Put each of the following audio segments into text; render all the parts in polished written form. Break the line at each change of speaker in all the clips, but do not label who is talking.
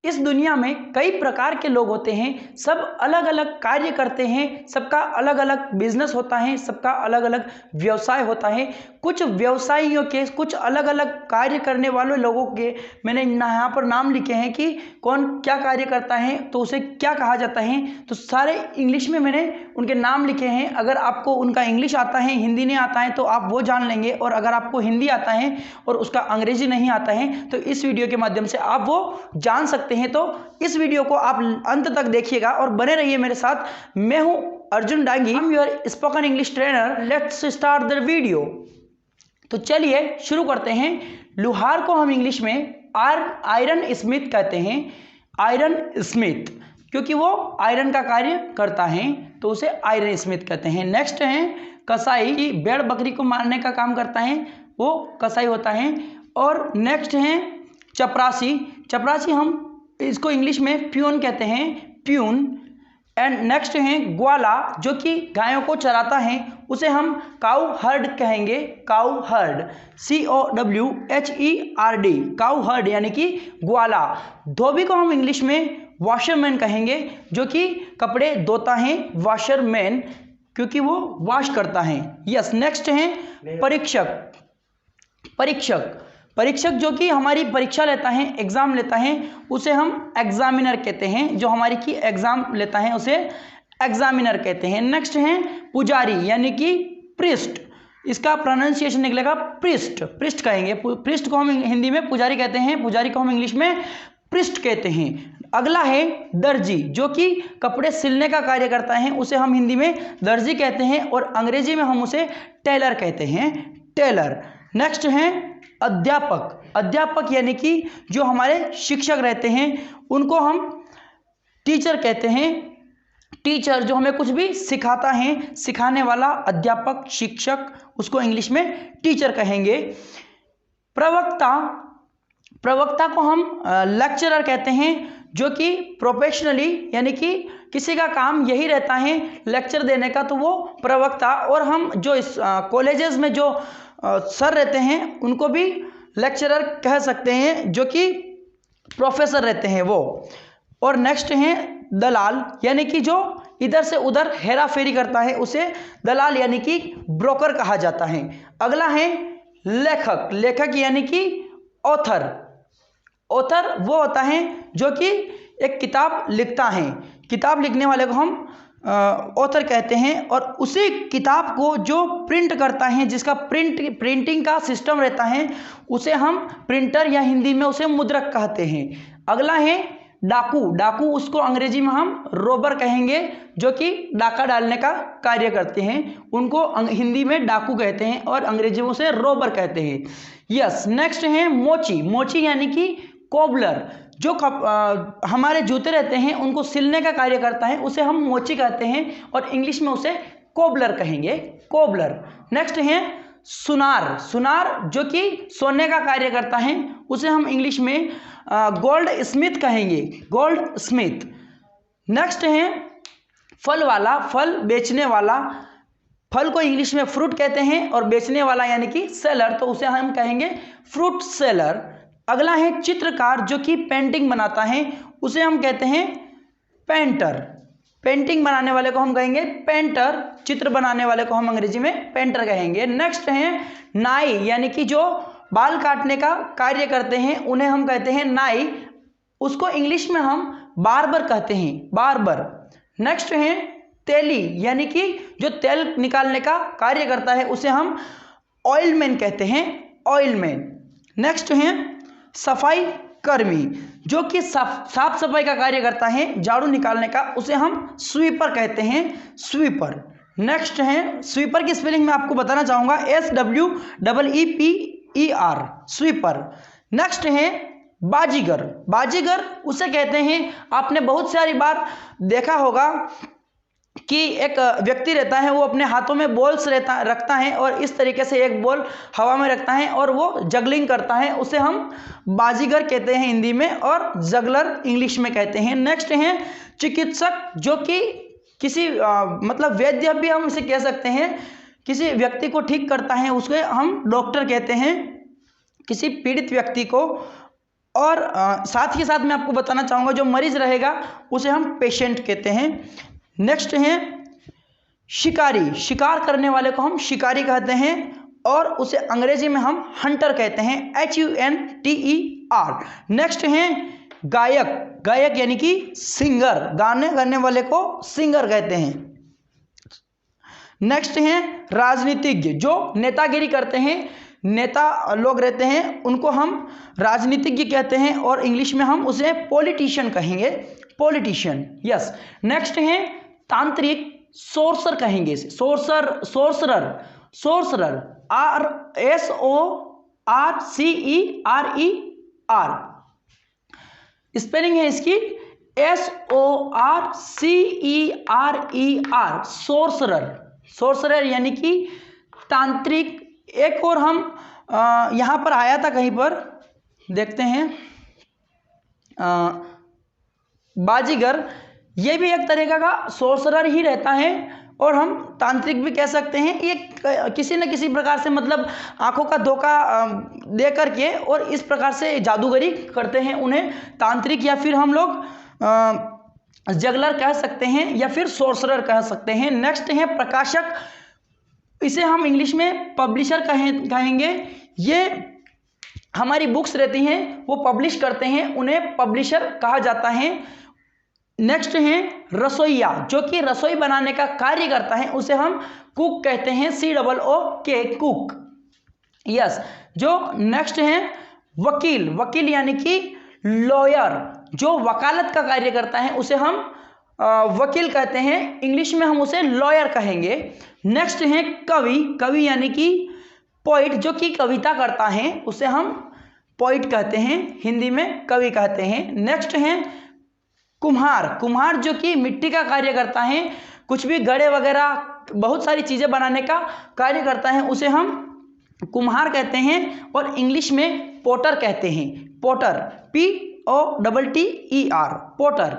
इस दुनिया में कई प्रकार के लोग होते हैं, सब अलग अलग कार्य करते हैं, सबका अलग अलग बिजनेस होता है, सबका अलग अलग व्यवसाय होता है। कुछ व्यवसायियों के, कुछ अलग अलग कार्य करने वाले लोगों के मैंने यहाँ पर नाम लिखे हैं कि कौन क्या कार्य करता है तो उसे क्या कहा जाता है। तो सारे इंग्लिश में मैंने उनके नाम लिखे हैं। अगर आपको उनका इंग्लिश आता है, हिंदी नहीं आता है तो आप वो जान लेंगे, और अगर आपको हिंदी आता है और उसका अंग्रेजी नहीं आता है तो इस वीडियो के माध्यम से आप वो जान सकते हैं। तो इस वीडियो को आप अंत तक देखिएगा और बने रहिए मेरे साथ। मैं हूं Arjun Dangi, I am your spoken English trainer. Let's start the video. तो चलिए शुरू करते हैं। लोहार को हम इंग्लिश में आयरन स्मिथ कहते हैं। आयरन स्मिथ, क्योंकि वो आयरन का कार्य करता है तो उसे आयरन स्मिथ कहते हैं। नेक्स्ट है कसाई, की भेड़ बकरी को मारने का काम करता है, वो कसाई होता है। और नेक्स्ट है चपरासी। चपरासी हम इसको इंग्लिश में प्यून कहते हैं, प्यून। एंड नेक्स्ट है ग्वाला, जो कि गायों को चराता है, उसे हम काउ हर्ड कहेंगे, cow heard, COWHERD, cow heard यानी कि ग्वाला। धोबी को हम इंग्लिश में वॉशरमैन कहेंगे, जो कि कपड़े धोता है, वॉशरमैन, क्योंकि वो वॉश करता है। यस, नेक्स्ट है परीक्षक। परीक्षक जो कि हमारी परीक्षा लेता है, एग्जाम लेता है, उसे हम एग्जामिनर कहते हैं। जो हमारी की एग्जाम लेता है उसे एग्जामिनर कहते हैं। नेक्स्ट है पुजारी यानी कि प्रिस्ट, इसका प्रोनाउंसिएशन निकलेगा प्रिस्ट, प्रिस्ट कहेंगे। प्रिस्ट को हम हिंदी में पुजारी कहते हैं, पुजारी को हम इंग्लिश में प्रिस्ट कहते हैं। अगला है दर्जी, जो कि कपड़े सिलने का कार्य करता है, उसे हम हिंदी में दर्जी कहते हैं और अंग्रेजी में हम उसे टेलर कहते हैं, टेलर। नेक्स्ट है अध्यापक। अध्यापक यानी कि जो हमारे शिक्षक रहते हैं उनको हम टीचर कहते हैं। टीचर जो हमें कुछ भी सिखाता है, सिखाने वाला अध्यापक, शिक्षक, उसको इंग्लिश में टीचर कहेंगे। प्रवक्ता को हम लेक्चरर कहते हैं, जो कि प्रोफेशनली यानी कि किसी का काम यही रहता है लेक्चर देने का, तो वो प्रवक्ता। और हम जो इस कॉलेजेस में जो सर रहते हैं उनको भी लेक्चरर कह सकते हैं, जो कि प्रोफेसर रहते हैं वो। और नेक्स्ट है दलाल, यानी कि जो इधर से उधर हेरा फेरी करता है उसे दलाल यानी कि ब्रोकर कहा जाता है। अगला है लेखक। लेखक यानी कि ऑथर। ऑथर वो होता है जो कि एक किताब लिखता है, किताब लिखने वाले को हम ऑथर कहते हैं। और उसी किताब को जो प्रिंट करता है, जिसका प्रिंटिंग का सिस्टम रहता है, उसे हम प्रिंटर या हिंदी में उसे मुद्रक कहते हैं। अगला है डाकू। डाकू उसको अंग्रेजी में हम रोबर कहेंगे, जो कि डाका डालने का कार्य करते हैं, उनको हिंदी में डाकू कहते हैं और अंग्रेजी में उसे रोबर कहते हैं। यस, नेक्स्ट है मोची। मोची यानी कि कोबलर, जो हमारे जूते रहते हैं उनको सिलने का कार्य करता है, उसे हम मोची कहते हैं और इंग्लिश में उसे कोबलर कहेंगे, कोबलर। नेक्स्ट है सुनार। सुनार जो कि सोने का कार्य करता है, उसे हम इंग्लिश में गोल्ड स्मिथ कहेंगे, गोल्ड स्मिथ। नेक्स्ट है फल वाला, फल बेचने वाला। फल को इंग्लिश में फ्रूट कहते हैं और बेचने वाला यानी कि सेलर, तो उसे हम कहेंगे फ्रूट सेलर। अगला है चित्रकार, जो कि पेंटिंग बनाता है, उसे हम कहते हैं पेंटर। पेंटिंग बनाने वाले को हम कहेंगे पेंटर, चित्र बनाने वाले को हम अंग्रेजी में पेंटर कहेंगे। नेक्स्ट है नाई, यानी कि जो बाल काटने का कार्य करते हैं उन्हें हम कहते हैं नाई, उसको इंग्लिश में हम बार्बर कहते हैं, बार्बर। नेक्स्ट है तेली, यानी कि जो तेल निकालने का कार्य करता है उसे हम ऑयलमैन कहते हैं, ऑयलमैन। नेक्स्ट है सफाई कर्मी, जो कि साफ सफाई का कार्य करता है, झाड़ू निकालने का, उसे हम स्वीपर कहते हैं, स्वीपर। नेक्स्ट है स्वीपर की स्पेलिंग मैं आपको बताना चाहूँगा, SWEEPER, स्वीपर। नेक्स्ट है बाजीगर। बाजीगर उसे कहते हैं, आपने बहुत सारी बार देखा होगा कि एक व्यक्ति रहता है, वो अपने हाथों में बॉल्स रखता है और इस तरीके से एक बॉल हवा में रखता है और वो जगलिंग करता है, उसे हम बाजीगर कहते हैं हिंदी में और जगलर इंग्लिश में कहते हैं। नेक्स्ट है चिकित्सक, जो कि किसी मतलब वैद्य भी हम इसे कह सकते हैं, किसी व्यक्ति को ठीक करता है उसके हम डॉक्टर कहते हैं, किसी पीड़ित व्यक्ति को। और साथ ही साथ मैं आपको बताना चाहूँगा जो मरीज रहेगा उसे हम पेशेंट कहते हैं। नेक्स्ट है शिकारी, शिकार करने वाले को हम शिकारी कहते हैं और उसे अंग्रेजी में हम हंटर कहते हैं, HUNTER। नेक्स्ट है गायक, गायक यानी कि सिंगर, गाने गाने वाले को सिंगर कहते हैं। नेक्स्ट है राजनीतिज्ञ, जो नेतागिरी करते हैं, नेता लोग रहते हैं उनको हम राजनीतिज्ञ कहते हैं और इंग्लिश में हम उसे पॉलिटिशियन कहेंगे, पॉलिटिशियन। यस। नेक्स्ट है तांत्रिक, सोर्सर कहेंगे इसे, sorcerer, sorcerer, sorcerer, SORCERER। Spelling है इसकी SORCERER, सोर्सरर, सोर्सरर यानी कि तांत्रिक। एक और हम यहाँ पर आया था कहीं पर, देखते हैं, बाजीगर, ये भी एक तरीका का सोर्सरर ही रहता है और हम तांत्रिक भी कह सकते हैं। ये किसी न किसी प्रकार से मतलब आंखों का धोखा दे करके और इस प्रकार से जादूगरी करते हैं, उन्हें तांत्रिक या फिर हम लोग जगलर कह सकते हैं या फिर सोर्सरर कह सकते हैं। नेक्स्ट है प्रकाशक, इसे हम इंग्लिश में पब्लिशर कहेंगे। ये हमारी बुक्स रहती हैं वो पब्लिश करते हैं, उन्हें पब्लिशर कहा जाता है। नेक्स्ट है रसोइया, जो कि रसोई बनाने का कार्य करता है, उसे हम कुक कहते हैं, COOK, कुक। यस। जो नेक्स्ट है वकील, वकील यानी कि लॉयर, जो वकालत का कार्य करता है उसे हम वकील कहते हैं, इंग्लिश में हम उसे लॉयर कहेंगे। नेक्स्ट है कवि, कवि यानी कि पोइट, जो कि कविता करता है उसे हम पोइट कहते हैं, हिंदी में कवि कहते हैं। नेक्स्ट है कुम्हार, कुम्हार जो कि मिट्टी का कार्य करता है, कुछ भी घड़े वगैरह बहुत सारी चीज़ें बनाने का कार्य करता है, उसे हम कुम्हार कहते हैं और इंग्लिश में पोटर कहते हैं, पोटर, POTTER, पोटर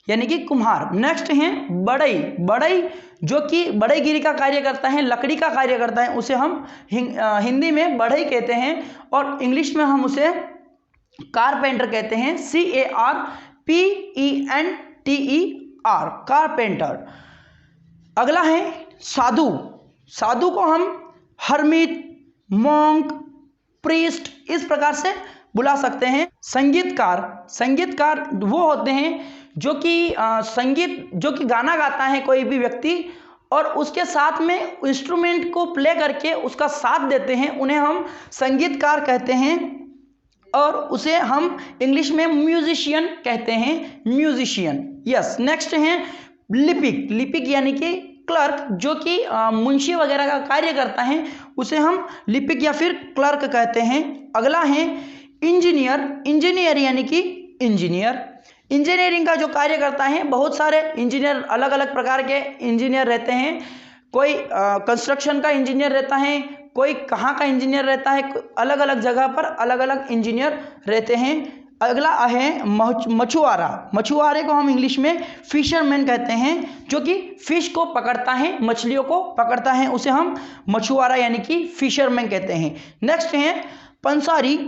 यानी कि कुम्हार। नेक्स्ट है बढ़ई, बढ़ई जो कि बढ़ईगिरी का कार्य करता है, लकड़ी का कार्य करता है, उसे हम हिंदी में बढ़ई कहते हैं और इंग्लिश में हम उसे कारपेंटर कहते हैं, CARPENTER, कारपेंटर। अगला है साधु, साधु को हम हर्मिट, मॉन्क, प्रीस्ट इस प्रकार से बुला सकते हैं। संगीतकार, संगीतकार वो होते हैं जो कि संगीत, जो कि गाना गाता है कोई भी व्यक्ति और उसके साथ में इंस्ट्रूमेंट को प्ले करके उसका साथ देते हैं, उन्हें हम संगीतकार कहते हैं और उसे हम इंग्लिश में म्यूजिशियन कहते हैं, म्यूजिशियन। यस। नेक्स्ट है लिपिक, लिपिक यानी कि क्लर्क, जो कि मुंशी वगैरह का कार्य करता है, उसे हम लिपिक या फिर क्लर्क कहते हैं। अगला है इंजीनियर, इंजीनियर यानी कि इंजीनियर, इंजीनियरिंग का जो कार्य करता है, बहुत सारे इंजीनियर, अलग अलग प्रकार के इंजीनियर रहते हैं, कोई कंस्ट्रक्शन का इंजीनियर रहता है, कोई कहाँ का इंजीनियर रहता है, अलग अलग जगह पर अलग अलग इंजीनियर रहते हैं। अगला है मछुआरा, मछुआरे को हम इंग्लिश में फिशरमैन कहते हैं, जो कि फिश को पकड़ता है, मछलियों को पकड़ता है, उसे हम मछुआरा यानी कि फिशरमैन कहते हैं। नेक्स्ट है पंसारी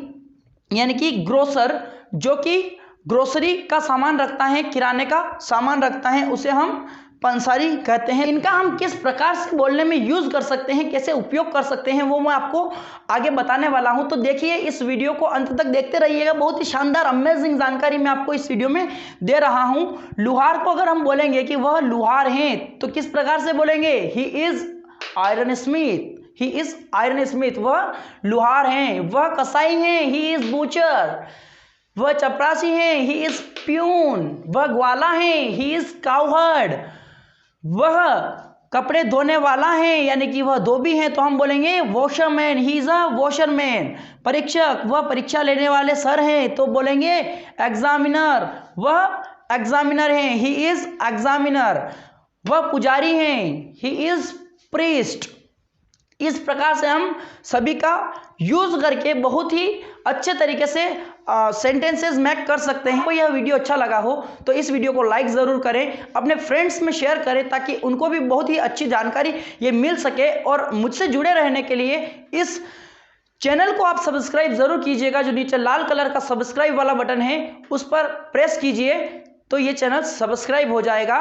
यानी कि ग्रोसर, जो कि ग्रोसरी का सामान रखता है, किराने का सामान रखता है, उसे हम पंसारी कहते हैं। इनका हम किस प्रकार से बोलने में यूज कर सकते हैं, कैसे उपयोग कर सकते हैं, वो मैं आपको आगे बताने वाला हूं। तो देखिए, इस वीडियो को अंत तक देखते रहिएगा, बहुत ही शानदार अमेजिंग जानकारी मैं आपको इस वीडियो में दे रहा हूं। लुहार को अगर हम बोलेंगे कि वह लुहार हैं, तो किस प्रकार से बोलेंगे? He is iron Smith, he is iron Smith, वह लुहार हैं। वह कसाई हैं, ही इज बूचर। वह चपरासी हैं, ही इज प्यून। वह ग्वाला हैं, ही इज काउहर्ड। वह कपड़े धोने वाला है यानी कि वह धोबी हैं, तो हम बोलेंगे washerman, he is a washerman. परीक्षक, वह परीक्षा लेने वाले सर हैं, तो बोलेंगे एग्जामिनर, वह एग्जामिनर हैं, ही इज एग्जामिनर। वह पुजारी हैं, ही इज प्रीस्ट। इस प्रकार से हम सभी का यूज करके बहुत ही अच्छे तरीके से सेंटेंसेस मेक कर सकते हैं। तो यह वीडियो अच्छा लगा हो तो इस वीडियो को लाइक ज़रूर करें, अपने फ्रेंड्स में शेयर करें, ताकि उनको भी बहुत ही अच्छी जानकारी ये मिल सके। और मुझसे जुड़े रहने के लिए इस चैनल को आप सब्सक्राइब जरूर कीजिएगा। जो नीचे लाल कलर का सब्सक्राइब वाला बटन है उस पर प्रेस कीजिए तो ये चैनल सब्सक्राइब हो जाएगा,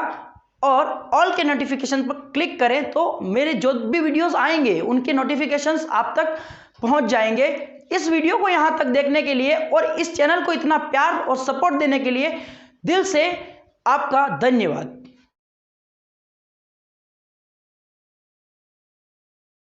और ऑल के नोटिफिकेशन पर क्लिक करें तो मेरे जो भी वीडियोस आएंगे उनके नोटिफिकेशंस आप तक पहुंच जाएंगे। इस वीडियो को यहां तक देखने के लिए और इस चैनल को इतना प्यार और सपोर्ट देने के लिए दिल से आपका धन्यवाद।